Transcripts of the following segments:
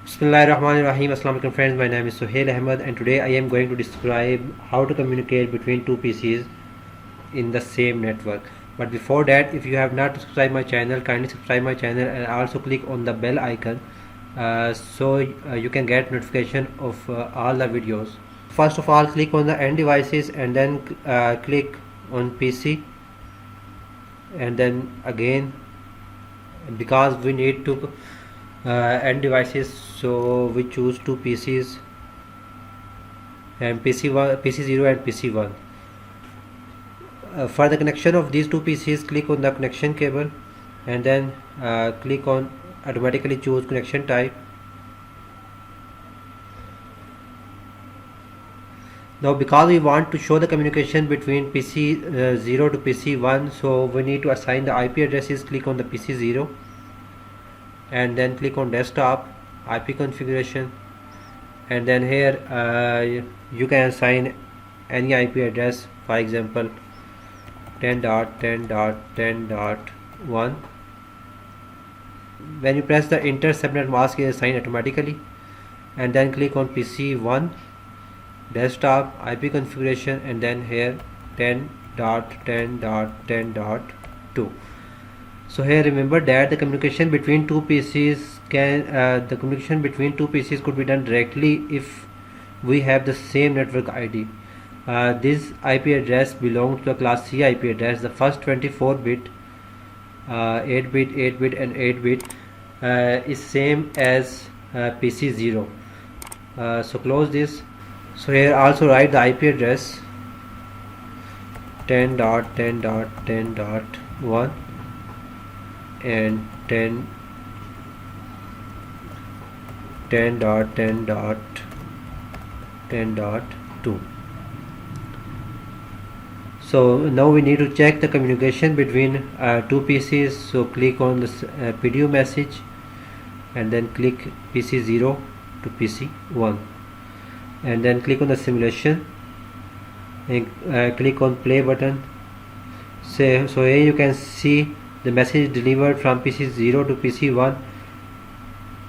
Bismillahirrahmanirrahim. Assalamu alaikum friends, my name is Suhail Ahmed and today I am going to describe how to communicate between two PCs in the same network. But before that, if you have not subscribed my channel, kindly subscribe my channel and also click on the bell icon so you can get notification of all the videos. First of all, click on the end devices and then click on PC, and then again, because we need to end devices, so we choose two PCs and PC1, PC0 and PC1. For the connection of these two PCs, click on the connection cable and then click on automatically choose connection type. Now because we want to show the communication between PC0 to PC1, so we need to assign the IP addresses. Click on the PC0 and then click on desktop IP configuration, and then here you can assign any IP address, for example 10.10.10.1. when you press the enter, subnet mask is assigned automatically, and then click on PC1 desktop IP configuration and then here 10.10.10.2. So here remember that the communication between two PCs could be done directly if we have the same network ID. This IP address belongs to the class C IP address. The first 24-bit, 8-bit, 8-bit and 8-bit is same as PC0. So close this. So here also write the IP address 10.10.10.1 and 10.10.10.2. So now we need to check the communication between two PCs. So click on this PDU message and then click PC0 to PC1 and then click on the simulation and click on play button. So here you can see the message delivered from PC0 to PC1,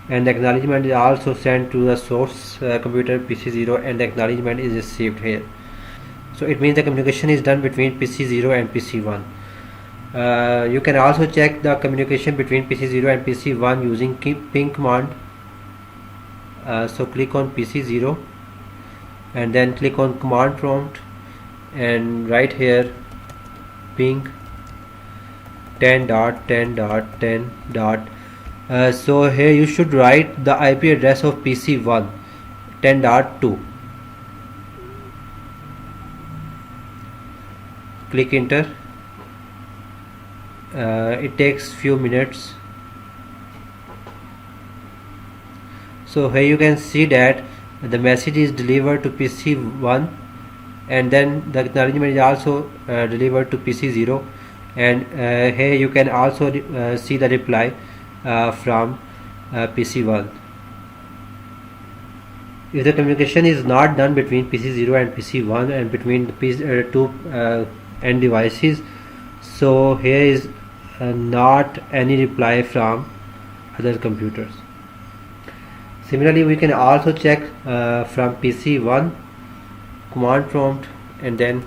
and the acknowledgement is also sent to the source computer PC0 and the acknowledgement is received here. So it means the communication is done between PC0 and PC1. You can also check the communication between PC0 and PC1 using ping command. So click on PC0 and then click on command prompt and write here ping 10.10.10. So here you should write the IP address of PC1 10.2. Click enter. It takes few minutes. So here you can see that the message is delivered to PC1 and then the acknowledgement is also delivered to PC0, and here you can also see the reply from PC1. If the communication is not done between PC0 and PC1 and between the two end devices, so here is not any reply from other computers. Similarly, we can also check from PC1 command prompt and then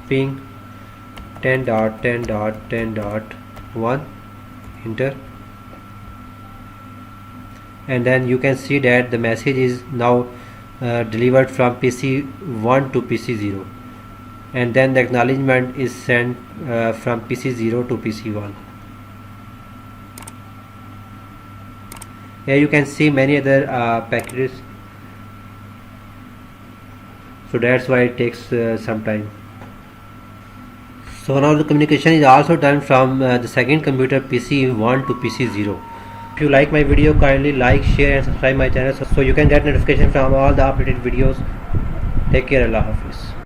ping 10.10.10.1 enter, and then you can see that the message is now delivered from PC1 to PC0, and then the acknowledgement is sent from PC0 to PC1. Here you can see many other packages, so that's why it takes some time. So now the communication is also done from the second computer PC1 to PC0. If you like my video, kindly like, share and subscribe my channel so you can get notification from all the updated videos. Take care. Allah Hafiz.